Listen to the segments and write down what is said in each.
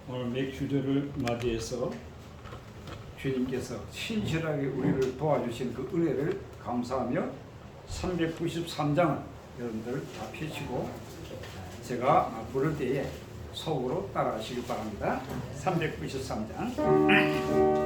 오늘 맥주절을 맞이해서 주님께서 신실하게 우리를 도와주신 그 은혜를 감사하며 393장을 여러분들 다 펴시고 제가 부를 때에 속으로 따라하시기 바랍니다. 393장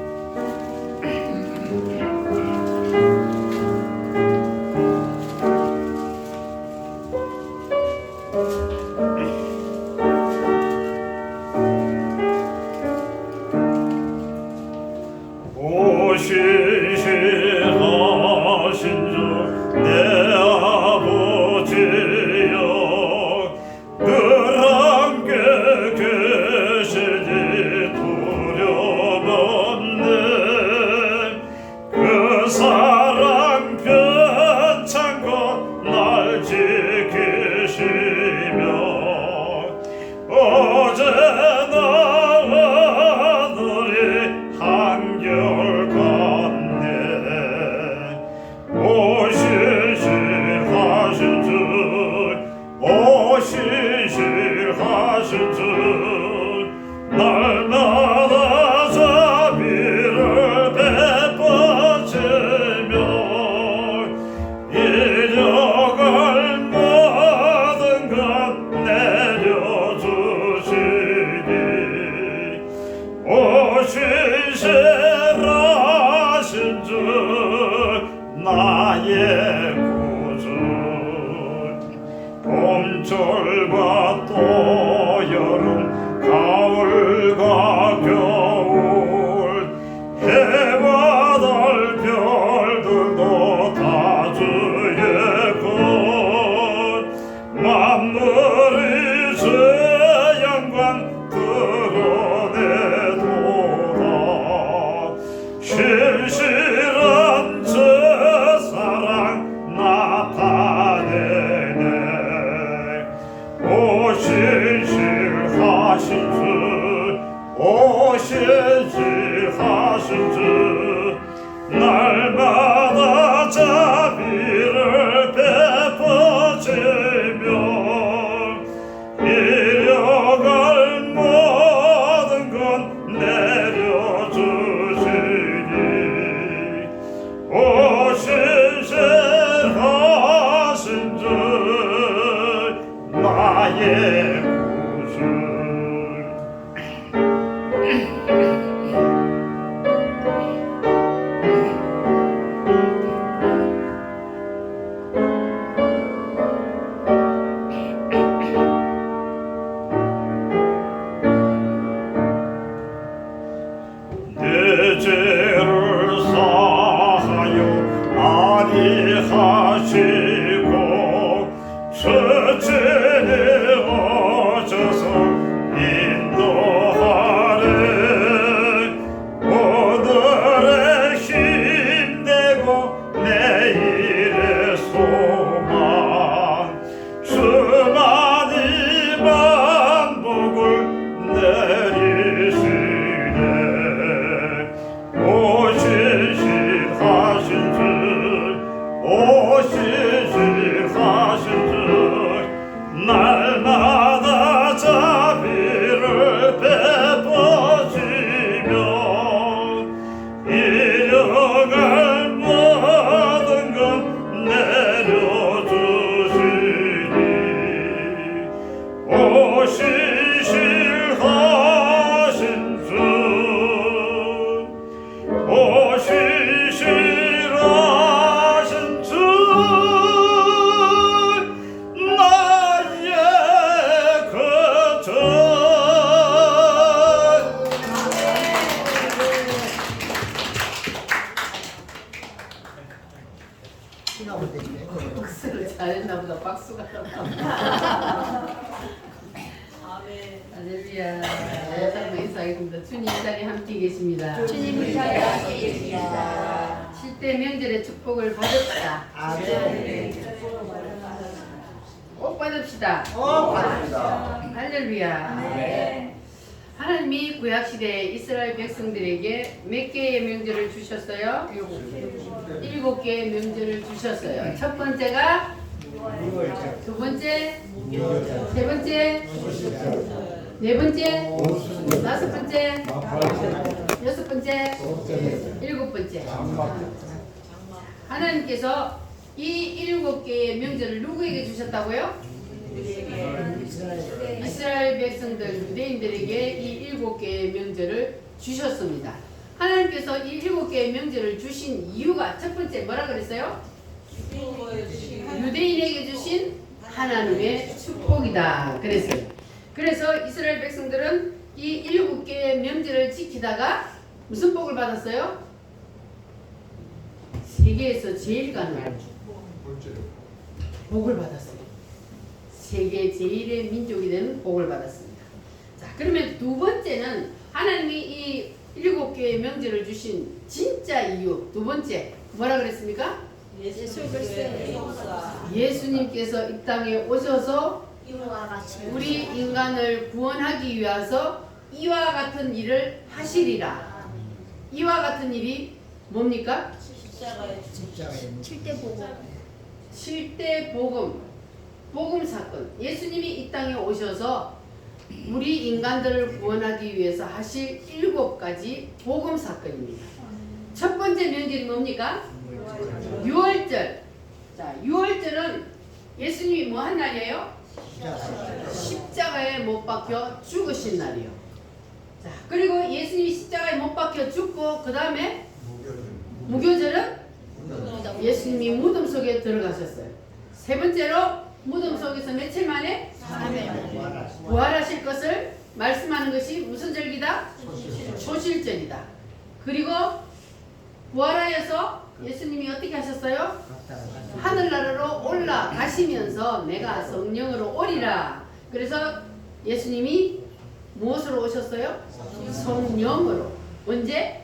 봄철과 또 여름 가을과 겨울 해와 달 별들도 다 주의 것 만물이 주의 영광 드러내도다 신실한 주 사랑 나타내네 오 신실하신 주 날마다 자비를 베푸시며 이려갈 모든 것 내려주시니 오 신실하신 주 나의 구주 내 죄를 사하여 아니하시고 첫째에 오셔서 인도하래 오늘의 힘내고 내일의 소망 주만이 만복을 내리시네 오 신실하신 주 날마다 자비를 베푸시며 이려갈 모든 것 내려주시니 오 신실하신 주 오 신실하신 주 나의 거처 박수를 잘했나 보다. 박수가 할렐루야. 인사하겠습니다. 주님 이 자리에 함께 계십니다. 주님 이 자리에 함께 계십니다. 쉴 7대 명절의 축복을 받읍시다. 꼭 받읍시다. 할렐루야. 하나님이 구약시대 이스라엘 백성들에게 몇 개의 명절을 주셨어요? 7개의 명절을 주셨어요. 첫 번째가, 두 번째, 세 번째, 네 번째, 다섯 번째, 여섯 번째, 일곱 번째. 하나님께서 이 7개의 명절을 누구에게 주셨다고요? 이스라엘 백성들, 유대인들에게 이 7개의 명절을 주셨습니다. 하나님께서 이 7개의 명절을 주신 이유가 첫 번째 뭐라 그랬어요? 유대인에게 주신 하나님의 축복이다 그랬어요. 그래서 이스라엘 백성들은 이 7개의 명절을 지키다가 무슨 복을 받았어요? 세계에서 제일 가는 복을 받았어요. 세계 제일의 민족이 되는 복을 받았습니다. 자, 그러면 두 번째는 하나님이 이 7개의 명절을 주신 진짜 이유. 두 번째 뭐라 그랬습니까? 예수님께서 이 땅에 오셔서 우리 인간을 구원하기 위해서 이와 같은 일을 하시리라. 이와 같은 일이 뭡니까? 7대 복음 사건. 예수님이 이 땅에 오셔서 우리 인간들을 구원하기 위해서 하실 7가지 복음 사건입니다. 첫 번째 명절이 뭡니까? 유월절. 자, 유월절은 예수님이 뭐 한 날이에요? 십자가에 못 박혀 죽으신 날이요. 자, 그리고 예수님이 십자가에 못 박혀 죽고 그 다음에 무교절은 예수님이 무덤 속에 들어가셨어요. 세 번째로 무덤 속에서 며칠 만에 부활하실 것을 말씀하는 것이 무슨 절기다? 초실절이다. 그리고 부활하여서 예수님이 어떻게 하셨어요? 하늘나라로 올라가시면서 내가 성령으로 오리라. 그래서 예수님이 무엇으로 오셨어요? 성령으로. 언제?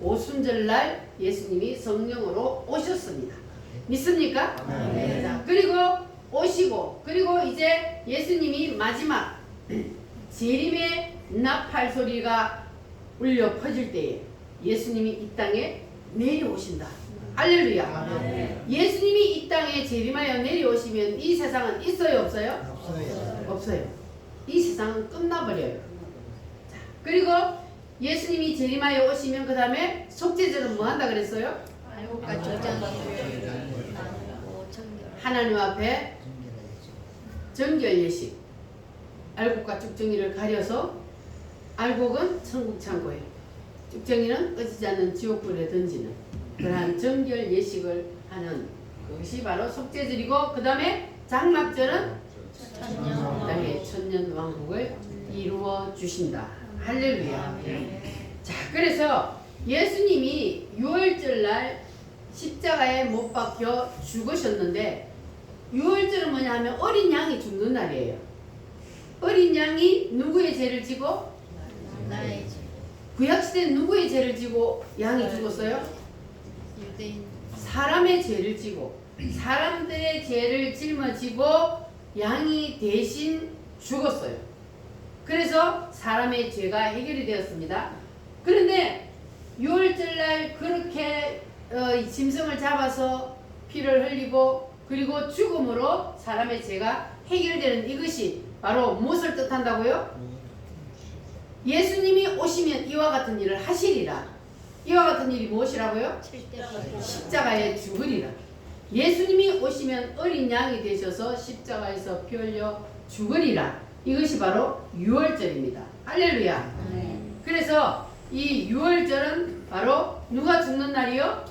오순절날 예수님이 성령으로 오셨습니다. 믿습니까? 네. 자, 그리고 오시고, 그리고 이제 예수님이 마지막 재림의 나팔 소리가 울려 퍼질 때에 예수님이 이 땅에 내려오신다. 할렐루야. 예수님이 이 땅에 재림하여 내려오시면 이 세상은 있어요, 없어요? 없어요. 이 세상은 끝나버려요. 자, 그리고 예수님이 재림하여 오시면 그 다음에 속죄제는 뭐 한다 그랬어요? 하나님 앞에 정결 예식. 알곡과 쭉정이를 가려서 알곡은 천국 창고에, 쭉정이는 꺼지지 않는 지옥불에 던지는 그러한 정결 예식을 하는 그것이 바로 속죄절이고, 그 다음에 장막절은 땅의 천년 왕국을 이루어 주신다. 할렐루야. 자, 그래서 예수님이 유월절날 십자가에 못 박혀 죽으셨는데, 유월절은 뭐냐 하면 어린 양이 죽는 날이에요. 어린 양이 누구의 죄를 지고? 나의 죄. 구약시대는 누구의 죄를 지고 양이 죽었어요? 유대인. 사람의 죄를 지고, 사람들의 죄를 짊어지고 양이 대신 죽었어요. 그래서 사람의 죄가 해결이 되었습니다. 그런데 유월절날 그렇게 짐승을 잡아서 피를 흘리고 그리고 죽음으로 사람의 죄가 해결되는 이것이 바로 무엇을 뜻한다고요? 예수님이 오시면 이와 같은 일을 하시리라. 이와 같은 일이 무엇이라고요? 십자가에 죽으리라. 예수님이 오시면 어린 양이 되셔서 십자가에서 피 흘려 죽으리라. 이것이 바로 유월절입니다. 할렐루야. 그래서 이 유월절은 바로 누가 죽는 날이요?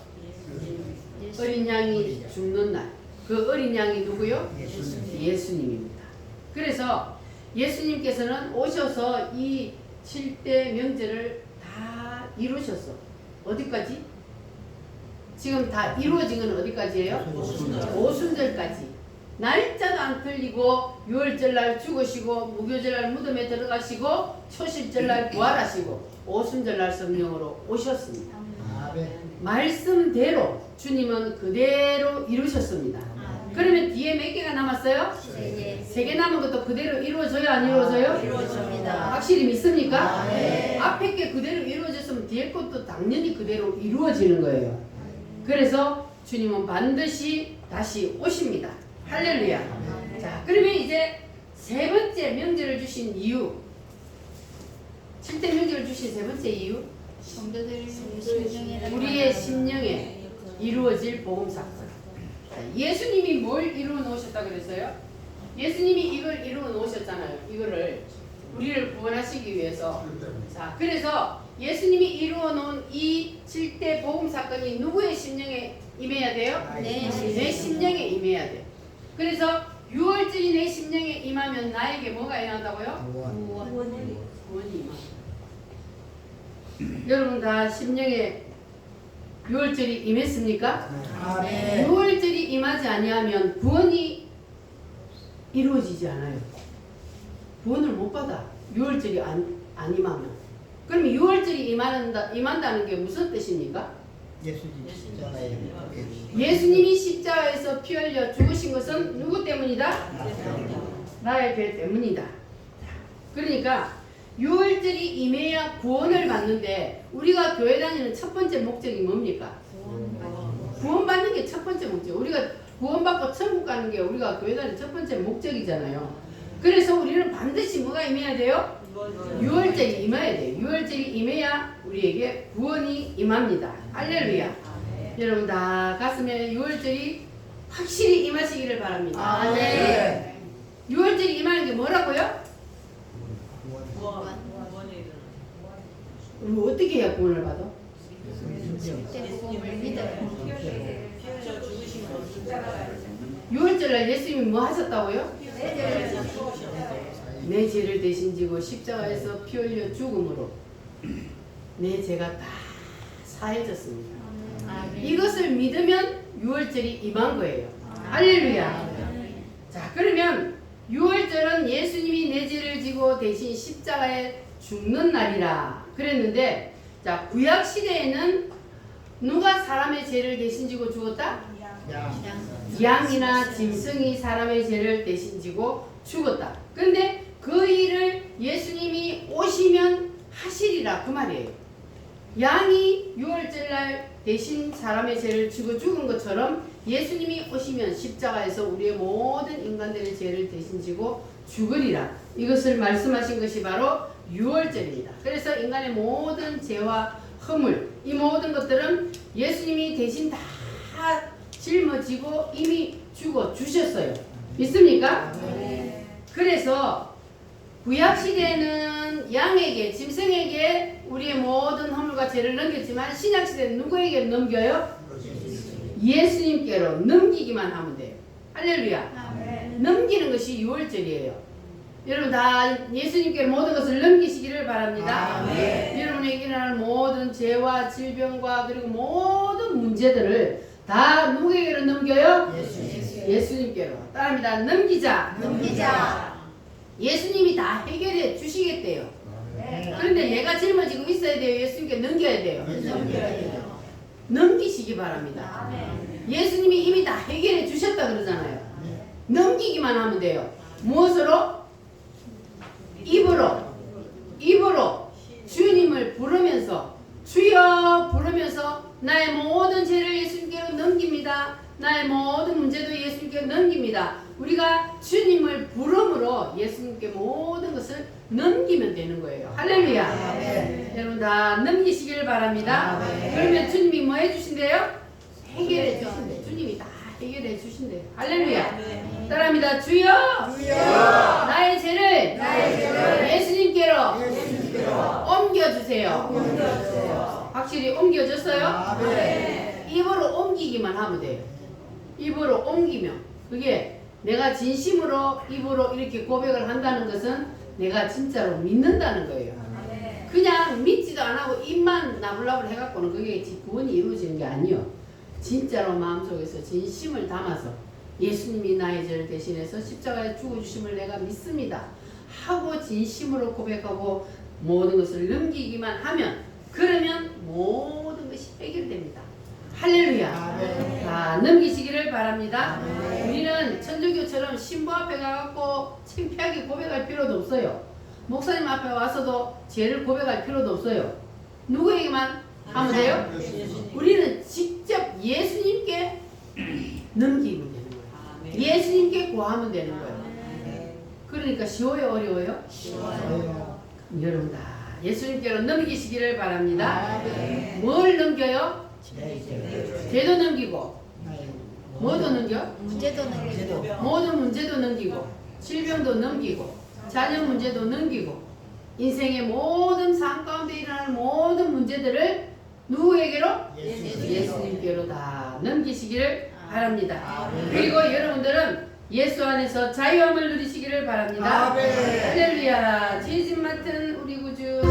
어린 양이 죽는 날. 그 어린 양이 누구요? 예수님입니다. 그래서 예수님께서는 오셔서 이 7대 명절을 다 이루셨어. 어디까지? 지금 다 이루어진 건 어디까지예요? 오순절까지. 날짜도 안 틀리고 유월절날 죽으시고 무교절날 무덤에 들어가시고 초실절날 부활하시고 오순절날 성령으로 오셨습니다. 말씀대로 주님은 그대로 이루셨습니다. 그러면 뒤에 몇 개가 남았어요? 세 개 남은 것도 그대로 이루어져요? 안 이루어져요? 이루어집니다. 확실히 믿습니까? 네. 앞에 게 그대로 이루어졌으면 뒤에 것도 당연히 그대로 이루어지는 거예요. 그래서 주님은 반드시 다시 오십니다. 할렐루야. 자, 그러면 이제 세 번째 명제를 주신 이유, 7대 명제를 주신 세 번째 이유, 성도들 심령에 우리의 심령에 이루어질 복음 사건. 자, 예수님이 뭘 이루어 놓으셨다 그랬어요? 예수님이 이걸 이루어 놓으셨잖아요. 이거를 우리를 구원하시기 위해서. 자, 그래서 예수님이 이루어 놓은 이 7대 복음 사건이 누구의 심령에 임해야 돼요? 내 심령에 임해야 돼요. 그래서 6월절이 내 심령에 임하면 나에게 뭐가 일어난다고요? 구원이 임한다. 여러분 다 심령에 6월절이 임했습니까? 6월절이 임하지 아니하면 구원이 이루어지지 않아요. 구원을 못 받아. 6월절이 안 임하면. 그러면 6월절이 임한다는 게 무슨 뜻입니까? 예수님이 십자가에서 피 흘려 죽으신 것은 누구 때문이다? 나의 죄 때문이다. 그러니까 6월절이 임해야 구원을 받는데 우리가 교회 다니는 첫 번째 목적이 뭡니까? 구원받는 게 첫 번째 목적. 우리가 구원받고 천국 가는 게 우리가 교회 다니는 첫 번째 목적이잖아요. 그래서 우리는 반드시 뭐가 임해야 돼요? 6월절이 임해야 돼요. 6월절이 임해야 우리에게 구원이 임합니다. 할렐루야. 여러분 다 가슴에 6월절이 확실히 임하시기를 바랍니다. 6월절이 임하는 게 뭐라고요? 우리 어떻게 해야 구원을 받아? 복음을 믿어요. 6월절날 예수님이 뭐 하셨다고요? 내 죄를 대신 지고 십자가에서 피 흘려 죽음으로 내 죄가 다 사해졌습니다. 이것을 믿으면 6월절이 임한 거예요. 할렐루야. 자, 그러면 6월절은 예수님이 내 죄를 지고 대신 십자가에 죽는 날이라 그랬는데, 자, 구약 시대에는 누가 사람의 죄를 대신 지고 죽었다? 양이나 짐승이 사람의 죄를 대신 지고 죽었다. 그런데 그 일을 예수님이 오시면 하시리라 그 말이에요. 양이 6월절날 대신 사람의 죄를 지고 죽은 것처럼 예수님이 오시면 십자가에서 우리의 모든 인간들의 죄를 대신 지고 죽으리라. 이것을 말씀하신 것이 바로 6월절입니다. 그래서 인간의 모든 죄와 허물, 이 모든 것들은 예수님이 대신 다 짊어지고 이미 죽어 주셨어요. 믿습니까? 그래서 구약시대는 양에게, 짐승에게 우리의 모든 허물과 죄를 넘겼지만 신약시대는 누구에게 넘겨요? 예수님께로 넘기기만 하면 돼요. 할렐루야. 넘기는 것이 6월절이에요. 여러분 다 예수님께로 모든 것을 넘기시기를 바랍니다. 여러분에게 일어나는 모든 죄와 질병과 그리고 모든 문제들을 다 누구에게로 넘겨요? 예수님께로. 따라합니다. 넘기자. 예수님이 다 해결해 주시겠대요. 그런데 내가 짊어지고 있어야 돼요? 예수님께 넘겨야 돼요? 넘기시기 바랍니다. 예수님이 이미 다 해결해 주셨다 그러잖아요. 넘기기만 하면 돼요. 무엇으로? 입으로 주님을 부르면서, 주여 부르면서 나의 모든 죄를 예수님께로 넘깁니다. 나의 모든 문제도 예수님께 넘깁니다. 우리가 주님을 부름으로 예수님께 모든 것을 넘기면 되는 거예요. 할렐루야. 여러분 다 넘기시길 바랍니다. 그러면 주님이 뭐 해주신대요? 해결해 주신대요. 주님이 다 해결해 주신대요. 할렐루야. 따라합니다. 주여, 나의 죄를 예수님께로 옮겨주세요. 확실히 옮겨졌어요? 입으로 옮기기만 하면 돼요. 입으로 옮기면, 그게 내가 진심으로 입으로 이렇게 고백을 한다는 것은 내가 진짜로 믿는다는 거예요. 그냥 믿지도 안 하고 입만 나불나불 해갖고는 그게 구원이 이루어지는 게 아니에요. 진짜로 마음속에서 진심을 담아서 예수님이 나의 죄를 대신해서 십자가에 죽어주심을 내가 믿습니다 하고 진심으로 고백하고 모든 것을 넘기기만 하면, 그러면 모든 것이 해결됩니다. 할렐루야. 다 넘기시기를 바랍니다. 우리는 천주교처럼 신부 앞에 가갖고 창피하게 고백할 필요도 없어요. 목사님 앞에 와서도 죄를 고백할 필요도 없어요. 누구에게만 하면 돼요? 우리는 직접 예수님께 넘기면 되는 거예요. 예수님께 구하면 되는 거예요. 그러니까 쉬워요, 어려워요? 쉬워요. 여러분 다 예수님께로 넘기시기를 바랍니다. 뭘 넘겨요? 죄도 넘기고, 뭐도 넘겨? 문제도 넘기고 모든 문제도 넘기고, 질병도 넘기고, 자녀 문제도 넘기고, 인생의 모든 삶 가운데 일어나는 모든 문제들을 누구에게로? 예수님께로 다 넘기시기를 바랍니다. 그리고 여러분들은 예수 안에서 자유함을 누리시기를 바랍니다. 할렐루야. 죄짐 맡은 우리 구주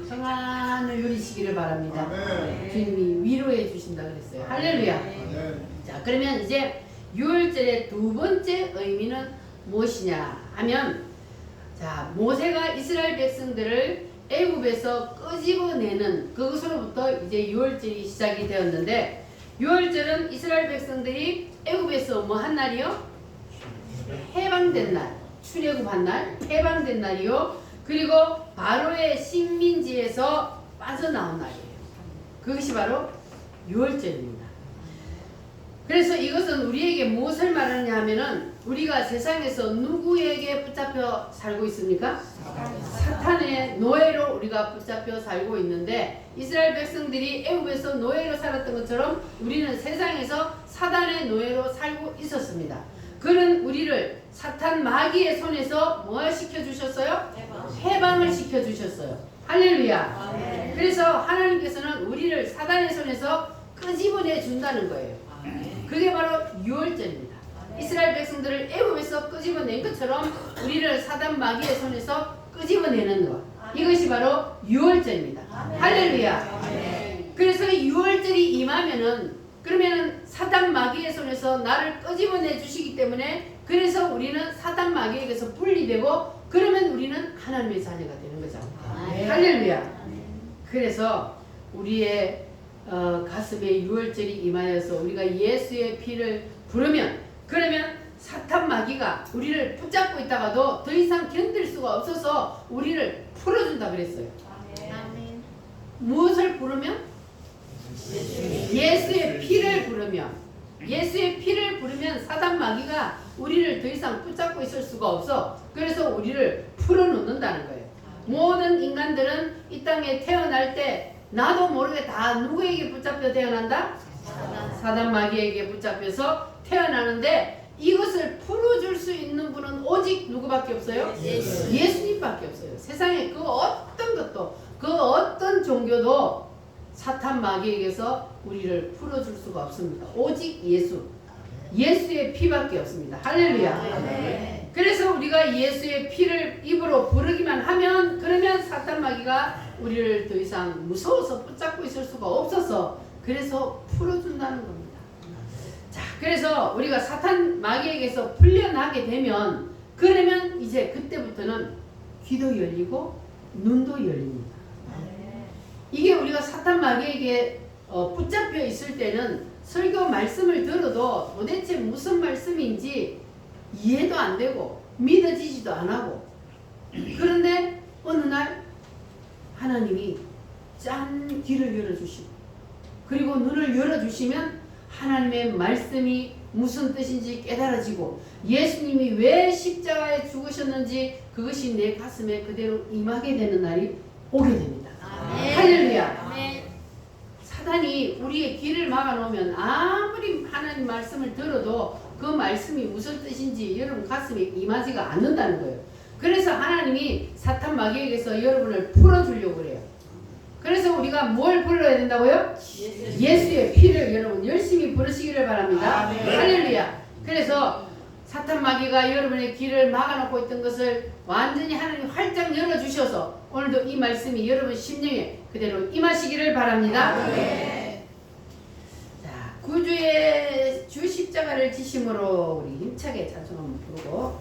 평안을 누리시기를 바랍니다. 주님이 위로해 주신다 그랬어요. 할렐루야. 자, 그러면 이제 6월절의 두 번째 의미는 무엇이냐 하면, 자, 모세가 이스라엘 백성들을 애굽에서 끄집어내는 그것으로부터 이제 6월절이 시작이 되었는데, 6월절은 이스라엘 백성들이 애굽에서 뭐 한 날이요? 해방된 날, 출애굽한 날, 해방된 날이요. 그리고 바로의 식민지에서 빠져나온 날이에요. 그것이 바로 6월절입니다. 그래서 이것은 우리에게 무엇을 말하느냐 하면은, 우리가 세상에서 누구에게 붙잡혀 살고 있습니까? 사탄의 노예로 우리가 붙잡혀 살고 있는데, 이스라엘 백성들이 애굽에서 노예로 살았던 것처럼 우리는 세상에서 사단의 노예로 살고 있었습니다. 그는 우리를 사탄 마귀의 손에서 뭐 시켜주셨어요? 해방을 시켜주셨어요. 할렐루야. 그래서 하나님께서는 우리를 사단의 손에서 끄집어내 준다는 거예요. 그게 바로 6월절입니다. 이스라엘 백성들을 애굽에서 끄집어낸 것처럼 우리를 사단 마귀의 손에서 끄집어내는 것, 이것이 바로 6월절입니다. 할렐루야. 그래서 6월절이 임하면은, 그러면은 사단 마귀의 손에서 나를 끄집어내 주시기 때문에, 그래서 우리는 사단 마귀에게서 분리되고, 그러면 우리는 하나님의 자녀가 되는 거죠. 할렐루야. 그래서 우리의 가슴에 6월절이 임하여서 우리가 예수의 피를 부르면, 그러면 사탄 마귀가 우리를 붙잡고 있다가도 더 이상 견딜 수가 없어서 우리를 풀어준다 그랬어요. 아멘. 무엇을 부르면? 예수의 피를 부르면, 예수의 피를 부르면 사단 마귀가 우리를 더 이상 붙잡고 있을 수가 없어. 그래서 우리를 풀어놓는다는 거예요. 모든 인간들은 이 땅에 태어날 때 나도 모르게 다 누구에게 붙잡혀 태어난다? 사단 마귀에게 붙잡혀서 태어나는데, 이것을 풀어줄 수 있는 분은 오직 누구밖에 없어요? 예수님밖에 없어요. 세상에 그 어떤 것도, 그 어떤 종교도 사탄 마귀에게서 우리를 풀어줄 수가 없습니다. 오직 예수, 예수의 피밖에 없습니다. 할렐루야. 그래서 우리가 예수의 피를 입으로 부르기만 하면, 그러면 사탄 마귀가 우리를 더 이상 무서워서 붙잡고 있을 수가 없어서, 그래서 풀어준다는 겁니다. 자, 그래서 우리가 사탄 마귀에게서 풀려나게 되면, 그러면 이제 그때부터는 귀도 열리고 눈도 열립니다. 이게 우리가 사탄 마귀에게 붙잡혀 있을 때는 설교 말씀을 들어도 도대체 무슨 말씀인지 이해도 안 되고 믿어지지도 안 하고, 그런데 어느 날 하나님이 짠 귀를 열어주시고, 그리고 눈을 열어주시면 하나님의 말씀이 무슨 뜻인지 깨달아지고, 예수님이 왜 십자가에 죽으셨는지 그것이 내 가슴에 그대로 임하게 되는 날이 오게 됩니다. 할렐루야. 사단이 우리의 귀를 막아놓으면 아무리 하나님 말씀을 들어도 그 말씀이 무슨 뜻인지 여러분 가슴에 임하지가 않는다는 거예요. 그래서 하나님이 사탄 마귀에게서 여러분을 풀어주려고 그래요. 그래서 우리가 뭘 불러야 된다고요? 예수의 피를 여러분 열심히 부르시기를 바랍니다. 할렐루야. 그래서 사탄 마귀가 여러분의 귀를 막아놓고 있던 것을 완전히 하나님 활짝 열어주셔서 오늘도 이 말씀이 여러분 심령에 그대로 임하시기를 바랍니다. 자, 구주의 주 십자가를 지심으로 우리 힘차게 찬송 한번 부르고,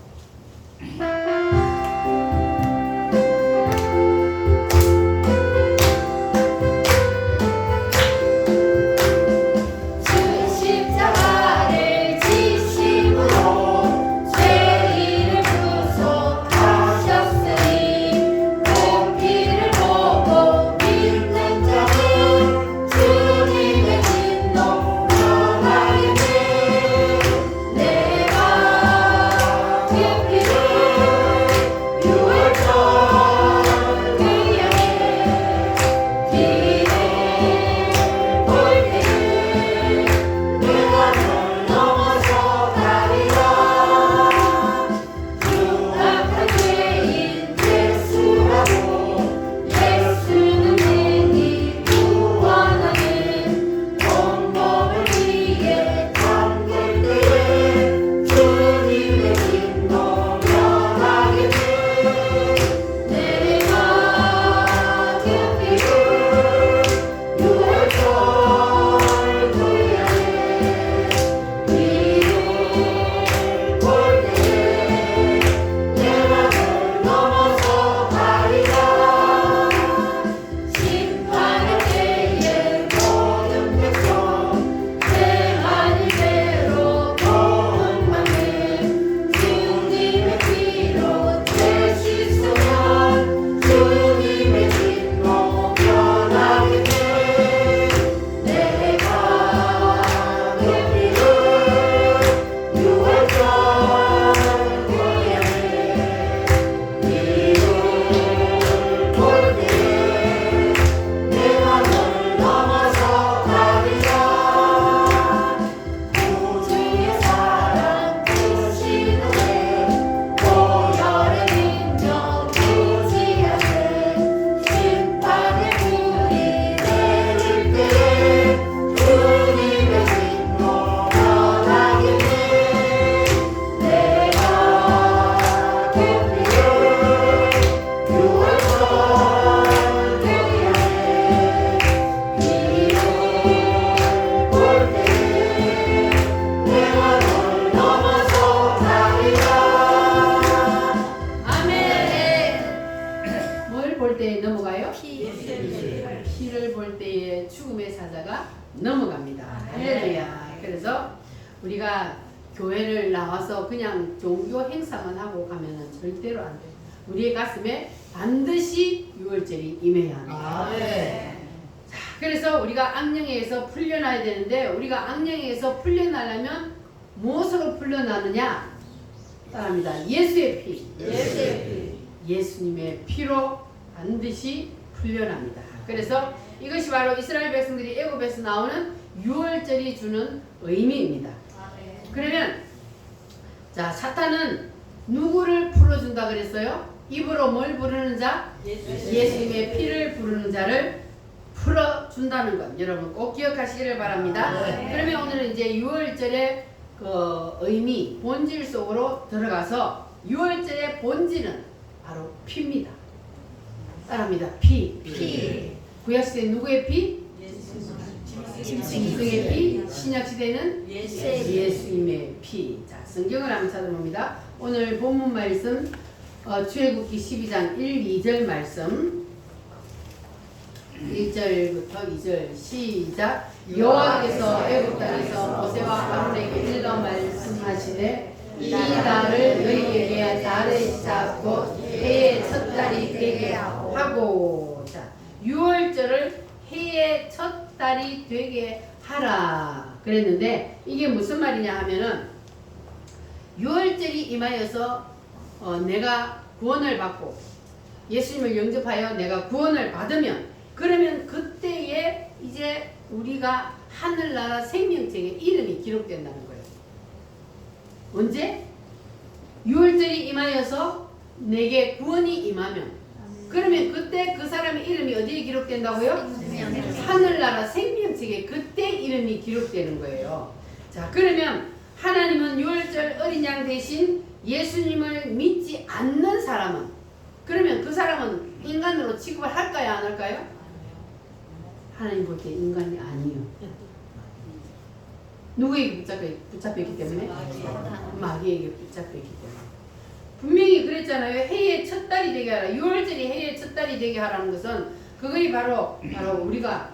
교회를 나와서 그냥 종교 행사만 하고 가면은 절대로 안 돼요. 우리의 가슴에 반드시 유월절이 임해야 합니다. 자, 그래서 우리가 악령에서 풀려나야 되는데 우리가 악령에서 풀려나려면 무엇으로 풀려나느냐? 따라합니다. 예수의 피. 예수님의 피로 반드시 풀려납니다. 그래서 이것이 바로 이스라엘 백성들이 애굽에서 나오는 유월절이 주는 의미입니다. 그러면 자, 사탄은 누구를 풀어준다 그랬어요? 입으로 뭘 부르는 자? 예수님의 피를 부르는 자를 풀어준다는 것 여러분 꼭 기억하시기를 바랍니다. 그러면 오늘은 이제 유월절의 그 의미, 본질 속으로 들어가서 유월절의 본질은 바로 피입니다. 따라합니다. 피. 구약시대 누구의 피? 짐승의 피. 신약시대는 예수님의 피. 자, 성경을 한번 찾아봅니다. 오늘 본문 말씀 출애굽기 12장 1, 2절 말씀 1절부터 2절 시작. 여호와께서 애굽 땅에서 모세와 아론에게 일러 말씀하시되 이 달을 너희에게 달의 잡고 해의 첫 달이 되게 하고. 자, 유월절을 해의 첫 달이 되게 하라 그랬는데 이게 무슨 말이냐 하면은 유월절이 임하여서 내가 구원을 받고 예수님을 영접하여 내가 구원을 받으면 그러면 그때에 이제 우리가 하늘나라 생명책에 이름이 기록된다는 거예요. 언제? 유월절이 임하여서 내게 구원이 임하면 그러면 그때 그 사람의 이름이 어디에 기록된다고요? 하늘나라 생명책에 그때 이름이 기록되는 거예요. 자, 그러면 하나님은 유월절 어린 양 대신 예수님을 믿지 않는 사람은 그러면 그 사람은 인간으로 취급을 할까요? 안 할까요? 하나님 볼 때 인간이 아니에요. 누구에게 붙잡혔기 때문에? 마귀에게 붙잡혔기 때문에. 분명히 그랬잖아요. 해의 첫 달이 되게 하라. 유월절이 해의 첫 달이 되게 하라는 것은 그것이 바로 우리가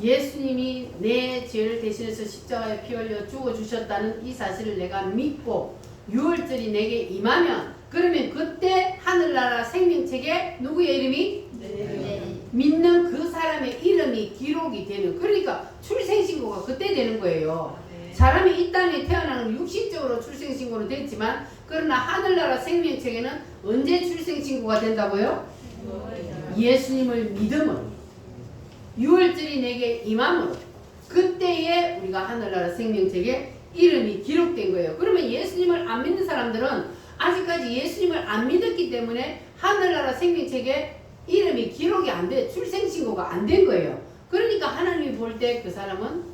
예수님이 내 죄를 대신해서 십자가에 피 흘려 죽어주셨다는 이 사실을 내가 믿고 유월절이 내게 임하면 그러면 그때 하늘나라 생명책에 누구의 이름이? 믿는 그 사람의 이름이 기록이 되는 그러니까 출생신고가 그때 되는 거예요. 사람이 이 땅에 태어나는 육신적으로 출생신고는 됐지만 그러나 하늘나라 생명책에는 언제 출생신고가 된다고요? 예수님을 믿음으로 유월절이 내게 임함으로 그때에 우리가 하늘나라 생명책에 이름이 기록된 거예요. 그러면 예수님을 안 믿는 사람들은 아직까지 예수님을 안 믿었기 때문에 하늘나라 생명책에 이름이 기록이 안 돼, 출생신고가 안 된 거예요. 그러니까 하나님이 볼 때 그 사람은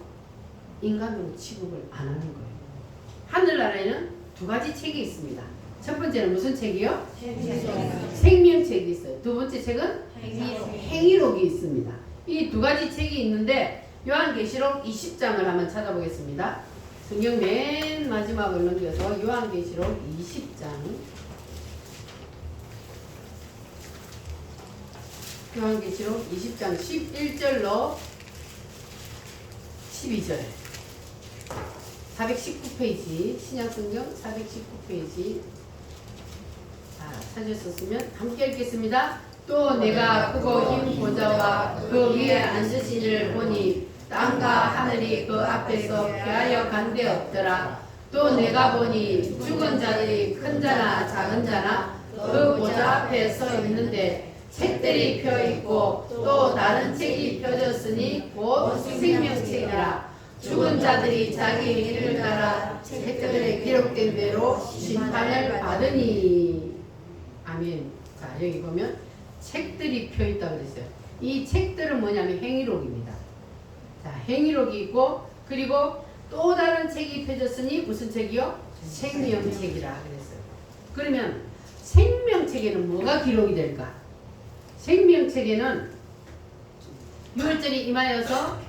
인간으로 취급을 안 하는 거예요. 하늘나라에는 두 가지 책이 있습니다. 첫 번째는 무슨 책이요? 생명책이 있어요. 두 번째 책은 행위록이 있습니다. 이 두 가지 책이 있는데 요한계시록 20장을 한번 찾아보겠습니다. 성경 맨 마지막을 넘겨서 요한계시록 20장 요한계시록 20장 11절로 12절 419페이지 신약성경 419페이지 찾으셨으면 함께 읽겠습니다. 또 내가 크고 흰 보좌와 그 위에 앉으신 이를 보니 땅과 하늘이 그 앞에서 피하여 간데 없더라. 또 내가 보니 죽은 자들이 큰 자나 작은 자나 그 보좌 앞에 서 있는데 책들이 펴있고 또 다른 책이 펴졌으니 곧 생명책이라. 죽은 자들이 자기 일을 따라 책들에 기록된 대로 심판을 받으니. 아멘. 자, 여기 보면 책들이 펴있다 그랬어요. 이 책들은 뭐냐면 행위록입니다. 자, 행위록이 있고 그리고 또 다른 책이 펴졌으니 무슨 책이요? 생명책이라 그랬어요. 그러면 생명책에는 뭐가 기록이 될까? 생명책에는 유월절이 임하여서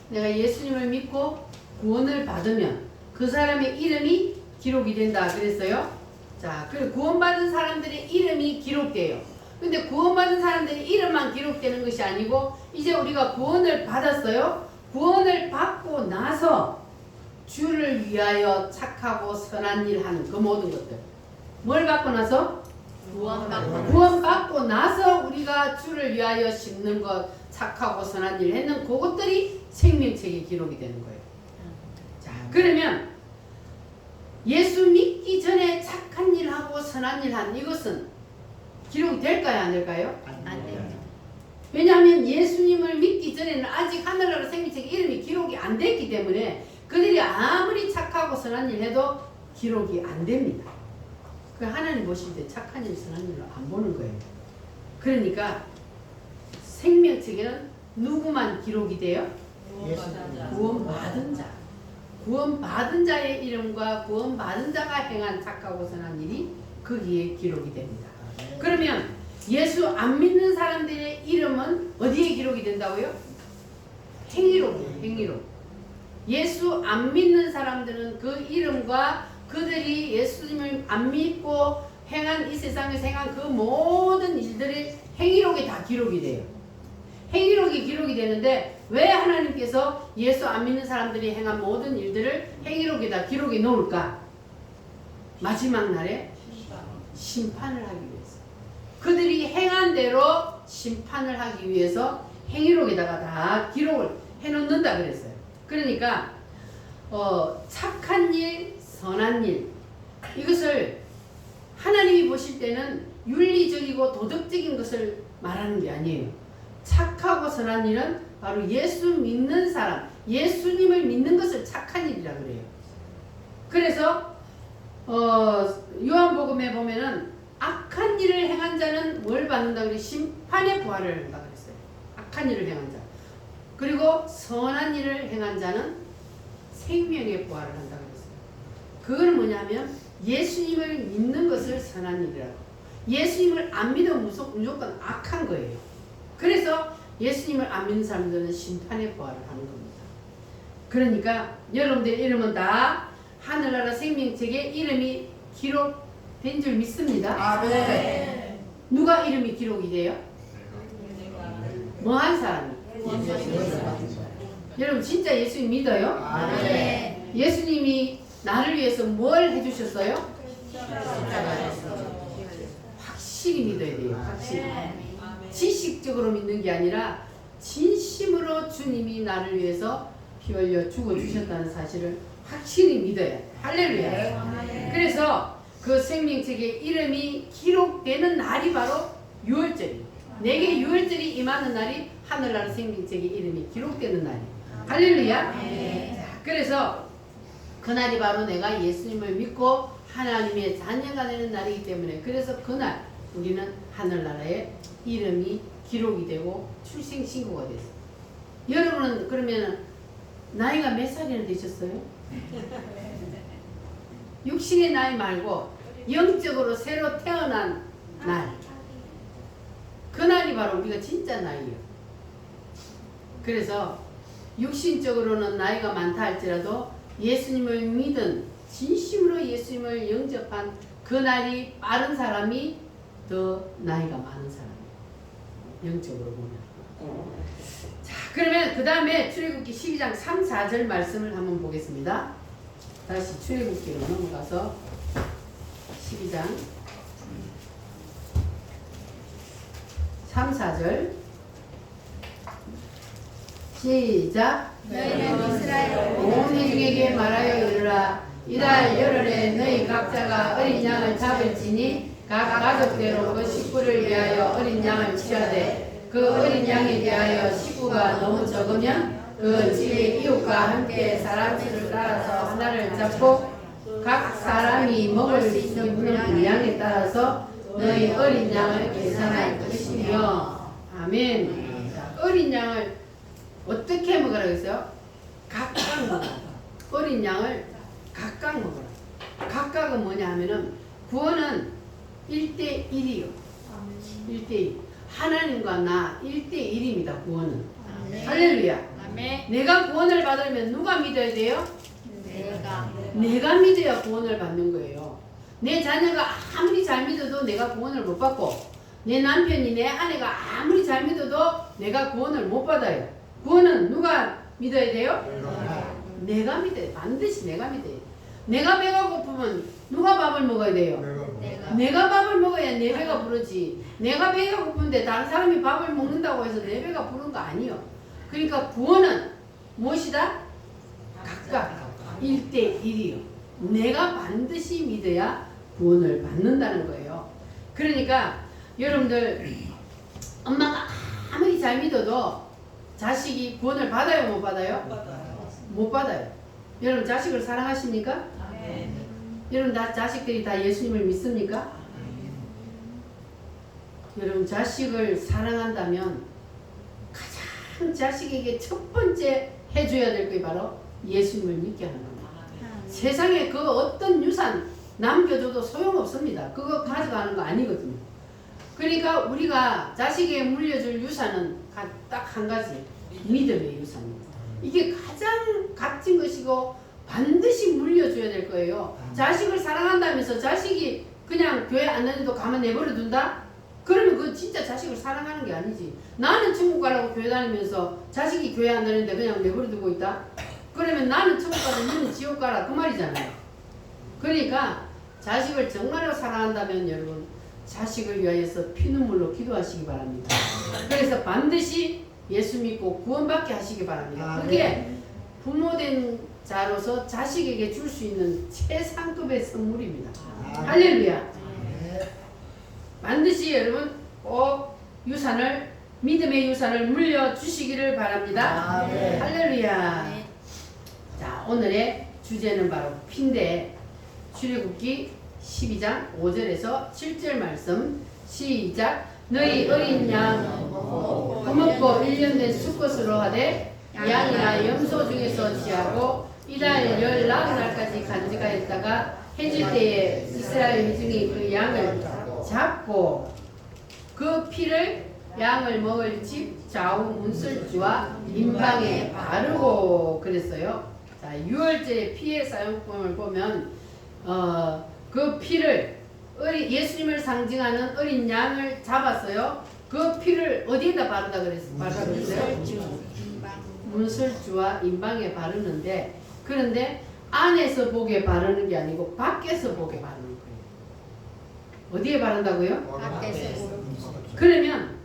내가 예수님을 믿고 구원을 받으면 그 사람의 이름이 기록이 된다 그랬어요. 자, 그리고 구원받은 사람들의 이름이 기록돼요. 근데 구원받은 사람들의 이름만 기록되는 것이 아니고 이제 우리가 구원을 받았어요. 구원을 받고 나서 주를 위하여 착하고 선한 일 하는 그 모든 것들. 뭘 받고 나서? 구원받고 나서 우리가 주를 위하여 심는 것, 착하고 선한 일 했는 그것들이 생명책에 기록이 되는 거예요. 자, 그러면 예수 믿기 전에 착한 일 하고 선한 일 한 이것은 기록이 될까요, 안 될까요? 안 됩니다. 왜냐하면 예수님을 믿기 전에는 아직 하늘나라 생명책에 이름이 기록이 안 됐기 때문에 그들이 아무리 착하고 선한 일 해도 기록이 안 됩니다. 그 하나님 보실 때 착한 일, 선한 일로 안 보는 거예요. 그러니까 생명책에는 누구만 기록이 돼요? 구원받은 자. 구원받은 자의 이름과 구원받은 자가 행한 착하고 선한 일이 거기에 기록이 됩니다. 그러면 예수 안 믿는 사람들의 이름은 어디에 기록이 된다고요? 행위록이에요. 행위록. 예수 안 믿는 사람들은 그 이름과 그들이 예수님을 안 믿고 행한 이 세상에서 행한 그 모든 일들이 행위록에 다 기록이 돼요. 행위록이 기록이 되는데 왜 하나님께서 예수 안 믿는 사람들이 행한 모든 일들을 행위록에다 기록해 놓을까? 마지막 날에 심판을 하기 위해서. 그들이 행한 대로 심판을 하기 위해서 행위록에다가 다 기록을 해놓는다 그랬어요. 그러니까 착한 일, 선한 일 이것을 하나님이 보실 때는 윤리적이고 도덕적인 것을 말하는 게 아니에요. 착하고 선한 일은 바로 예수 믿는 사람, 예수님을 믿는 것을 착한 일이라 그래요. 그래서 요한복음에 보면은 악한 일을 행한 자는 뭘 받는다 그래? 심판의 부활을 한다 그랬어요. 악한 일을 행한 자. 그리고 선한 일을 행한 자는 생명의 부활을 한다 그랬어요. 그건 뭐냐면 예수님을 믿는 것을 선한 일이라고. 예수님을 안 믿으면 무조건 악한 거예요. 그래서 예수님을 안 믿는 사람들은 심판의 부활을 하는 겁니다. 그러니까 여러분들의 이름은 다 하늘나라 생명책에 이름이 기록된 줄 믿습니다. 아멘. 누가 이름이 기록이 돼요? 뭐한 사람이? 여러분 진짜 예수님 믿어요? 아멘. 예수님이 나를 위해서 뭘 해주셨어요? 확실히 믿어야 돼요. 확실히. 지식적으로 믿는 게 아니라 진심으로 주님이 나를 위해서 피 흘려 죽어주셨다는 사실을 확실히 믿어야 돼. 할렐루야. 그래서 그 생명책에 이름이 기록되는 날이 바로 유월절이에요. 내게 유월절이 임하는 날이 하늘나라 생명책에 이름이 기록되는 날이에요. 할렐루야. 자, 그래서 그날이 바로 내가 예수님을 믿고 하나님의 자녀가 되는 날이기 때문에 그래서 그날 우리는 하늘나라에 이름이 기록이 되고 출생신고가 됐어요. 여러분은 그러면 나이가 몇 살이나 되셨어요? 육신의 나이 말고 영적으로 새로 태어난 날. 그날이 바로 우리가 진짜 나이예요. 그래서 육신적으로는 나이가 많다 할지라도 예수님을 믿은 진심으로 예수님을 영접한 그날이 빠른 사람이 더 나이가 많은 사람이에요. 영적으로 보면. 자, 그러면 그 다음에 출애굽기 12장 3, 4절 말씀을 한번 보겠습니다. 다시 출애굽기로 넘어가서 12장 3, 4절 시작. 너희는 이스라엘 온 회중에게 말하여 이르라. 이달 열흘에 너희 각자가 어린 양을 잡을지니 각 가족대로 그 식구를 위하여 어린 양을 치하되 그 어린 양에 대하여 식구가 너무 적으면 그 집의 이웃과 함께 사람 수를 따라서 하나를 잡고 각 사람이 먹을 수 있는 분량에 따라서 너희 어린 양을 계산할 것이며. 아멘. 어린 양을 어떻게 먹으라고 했어요? 각각 먹어라. 어린 양을 각각 먹어라. 각각은 뭐냐 하면은 구원은 1대1이요. 1대1. 하나님과 나 1대1입니다. 구원은. 할렐루야. 아멘. 내가 구원을 받으면 누가 믿어야 돼요? 내가 믿어야 구원을 받는 거예요. 내 자녀가 아무리 잘 믿어도 내가 구원을 못 받고 내 남편이 내 아내가 아무리 잘 믿어도 내가 구원을 못 받아요. 구원은 누가 믿어야 돼요? 내가 믿어요. 반드시 내가 믿어요. 내가 배가 고프면 누가 밥을 먹어야 돼요? 내가 밥을 먹어야 내 배가 부르지. 내가 배가 고픈데 다른 사람이 밥을 먹는다고 해서 내 배가 부른 거 아니요. 그러니까 구원은 무엇이다? 각각 1대1이요. 내가 반드시 믿어야 구원을 받는다는 거예요. 그러니까 여러분들 엄마가 아무리 잘 믿어도 자식이 구원을 받아요, 못 받아요? 못 받아요. 여러분 자식을 사랑하십니까? 여러분 자식들이 다 예수님을 믿습니까? 여러분 자식을 사랑한다면 가장 자식에게 첫 번째 해줘야 될 게 바로 예수님을 믿게 하는 겁니다. 세상에 그 어떤 유산 남겨줘도 소용없습니다. 그거 가져가는 거 아니거든요. 그러니까 우리가 자식에게 물려줄 유산은 딱 한 가지, 믿음의 유산입니다. 이게 가장 값진 것이고 반드시 물려줘야 될 거예요. 자식을 사랑한다면서 자식이 그냥 교회 안 다녀도 가만 내버려 둔다? 그러면 그건 진짜 자식을 사랑하는 게 아니지. 나는 천국 가라고 교회 다니면서 자식이 교회 안 다니는데 그냥 내버려 두고 있다? 그러면 나는 천국 가서 너는 지옥 가라 그 말이잖아요. 그러니까 자식을 정말로 사랑한다면 여러분 자식을 위하여서 피눈물로 기도하시기 바랍니다. 그래서 반드시 예수 믿고 구원받게 하시기 바랍니다. 그게 부모된 자로서 자식에게 줄 수 있는 최상급의 선물입니다. 할렐루야. 반드시 여러분 꼭 유산을 믿음의 유산을 물려주시기를 바랍니다. 할렐루야. 자, 오늘의 주제는 바로 피인데 출애굽기 12장 5절에서 7절 말씀 시작. 너희 어린 양 거먹고 1년 된 수컷으로 하되 양이나 염소 중에서 취하고 이달 14날까지 간직하였다가 해질 때에 이스라엘 회중이 그 양을 잡고 그 피를 양을 먹을 집 좌우 문설주와 임방에 바르고 그랬어요. 자, 6월절의 피의 사용법을 보면 그 피를 예수님을 상징하는 어린 양을 잡았어요. 그 피를 어디에다 바르다 그랬어요? 문설주와 임방에 바르는데 그런데 안에서 보게 바르는 게 아니고 밖에서 보게 바르는 거예요. 어디에 바른다고요? 밖에서. 그러면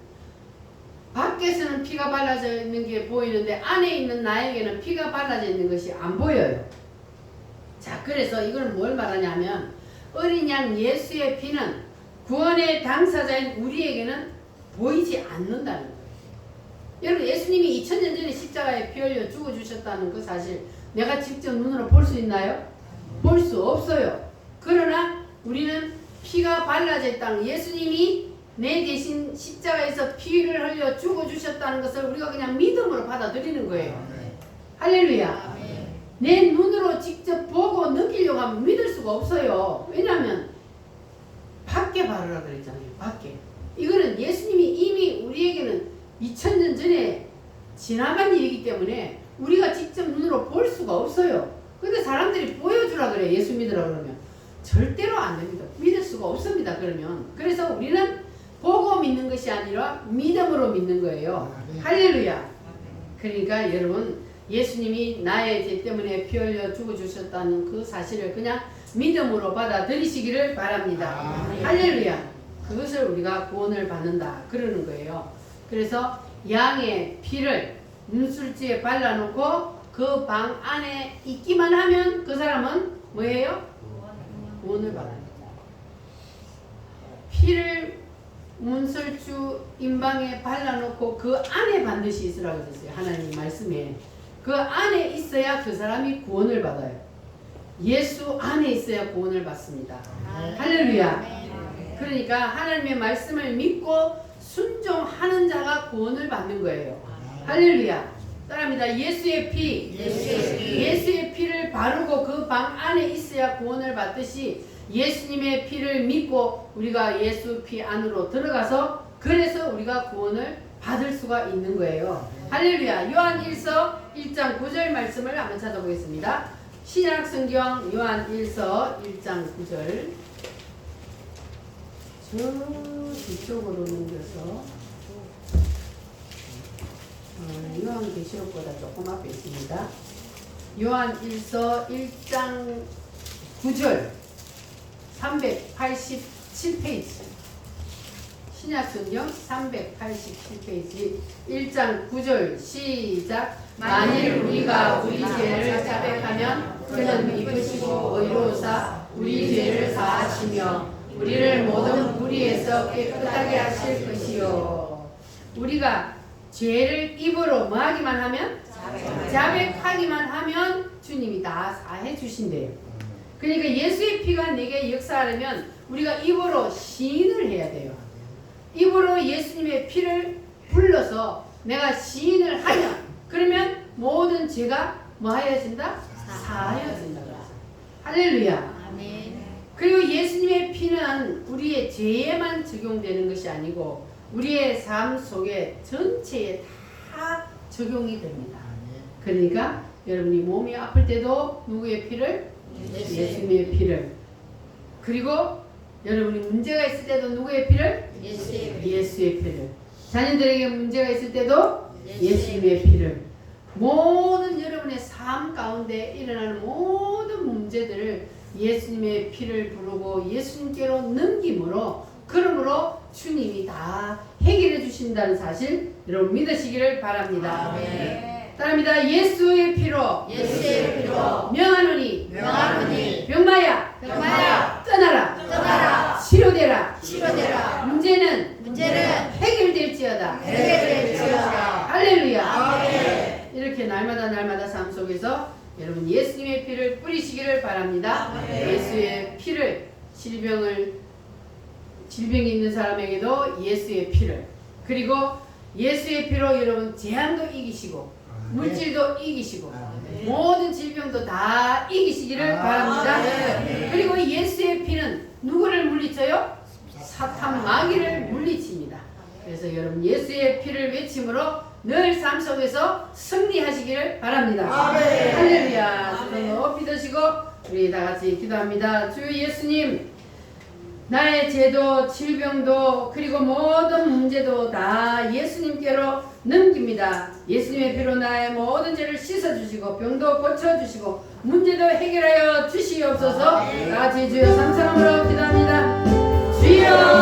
밖에서는 피가 발라져 있는 게 보이는데 안에 있는 나에게는 피가 발라져 있는 것이 안 보여요. 자, 그래서 이걸 뭘 말하냐면 어린 양 예수의 피는 구원의 당사자인 우리에게는 보이지 않는다는 거예요. 여러분 예수님이 2000년 전에 십자가에 피 흘려 죽어주셨다는 그 사실 내가 직접 눈으로 볼 수 있나요? 볼 수 없어요. 그러나 우리는 피가 발라져 있다는 예수님이 내 대신 십자가에서 피를 흘려 죽어주셨다는 것을 우리가 그냥 믿음으로 받아들이는 거예요. 할렐루야. 내 눈으로 직접 보고 느끼려고 하면 믿을 수가 없어요. 왜냐하면 밖에 바르라 그랬잖아요. 밖에. 이거는 예수님이 이미 우리에게는 2000년 전에 지나간 일이기 때문에 우리가 직접 눈으로 볼 수가 없어요. 근데 사람들이 보여주라 그래. 예수 믿으라 그러면 절대로 안 됩니다. 믿을 수가 없습니다. 그러면 그래서 우리는 보고 믿는 것이 아니라 믿음으로 믿는 거예요. 할렐루야. 그러니까 여러분 예수님이 나의 죄 때문에 피 흘려 죽어주셨다는 그 사실을 그냥 믿음으로 받아들이시기를 바랍니다. 할렐루야. 그것을 우리가 구원을 받는다 그러는 거예요. 그래서 양의 피를 문술지에 발라놓고 그 방 안에 있기만 하면 그 사람은 뭐예요? 구원을 받아요. 피를 문설주 임방에 발라놓고 그 안에 반드시 있으라고 했어요. 하나님 말씀에. 그 안에 있어야 그 사람이 구원을 받아요. 예수 안에 있어야 구원을 받습니다. 할렐루야. 그러니까 하나님의 말씀을 믿고 순종하는 자가 구원을 받는 거예요. 할렐루야. 따라합니다. 예수의 피. 예수의 피를 바르고 그 방 안에 있어야 구원을 받듯이 예수님의 피를 믿고 우리가 예수 피 안으로 들어가서 그래서 우리가 구원을 받을 수가 있는 거예요. 할렐루야. 요한 1서 1장 9절 말씀을 한번 찾아보겠습니다. 신약성경 요한 1서 1장 9절 저 뒤쪽으로 넘겨서 요한 계시록보다 조금 앞에 있습니다. 요한 1서 1장 9절 387페이지 신약성경 387페이지 1장 9절 시작. 만일 우리가 우리 죄를 자백하면 그는 믿으시고 의로우사 우리 죄를 사하시며 우리를 모든 불의에서 깨끗하게 하실 것이요. 우리가 죄를 입으로 뭐하기만 하면? 자백하기만 하면 주님이 다 사해 주신대요. 그러니까 예수의 피가 내게 역사하려면 우리가 입으로 시인을 해야 돼요. 입으로 예수님의 피를 불러서 내가 시인을 하면 그러면 모든 죄가 뭐 하여진다? 사하여진다. 할렐루야. 아멘. 그리고 예수님의 피는 우리의 죄에만 적용되는 것이 아니고 우리의 삶 속에 전체에 다 적용이 됩니다. 그러니까 여러분이 몸이 아플 때도 누구의 피를? 예수님의 피를. 그리고 여러분이 문제가 있을 때도 누구의 피를? 예수의 피를. 자녀들에게 문제가 있을 때도 예수님의 피를. 모든 여러분의 삶 가운데 일어나는 모든 문제들을 예수님의 피를 부르고 예수님께로 넘김으로 그러므로 주님이 다 해결해 주신다는 사실 여러분 믿으시기를 바랍니다. 따릅니다. 예수의 피로 명하노니 병마야 떠나라 치료되라 문제는 해결될지어다. 할렐루야. 이렇게 날마다 삶 속에서 여러분 예수님의 피를 뿌리시기를 바랍니다. 예수의 피를 질병이 있는 사람에게도 예수의 피를 그리고 예수의 피로 여러분 재앙도 이기시고 물질도 이기시고 모든 질병도 다 이기시기를 바랍니다. 그리고 예수의 피는 누구를 물리쳐요? 사탄 마귀를 물리칩니다. 그래서 여러분 예수의 피를 외침으로 늘 삶 속에서 승리하시기를 바랍니다. 할렐루야. 주님 높이 드시고 우리 다 같이 기도합니다. 주 예수님, 나의 죄도 질병도 그리고 모든 문제도 다 예수님께로 넘깁니다. 예수님의 피로 나의 모든 죄를 씻어주시고 병도 고쳐주시고 문제도 해결하여 주시옵소서. 다 같이 주여 삼성으로 기도합니다. 주여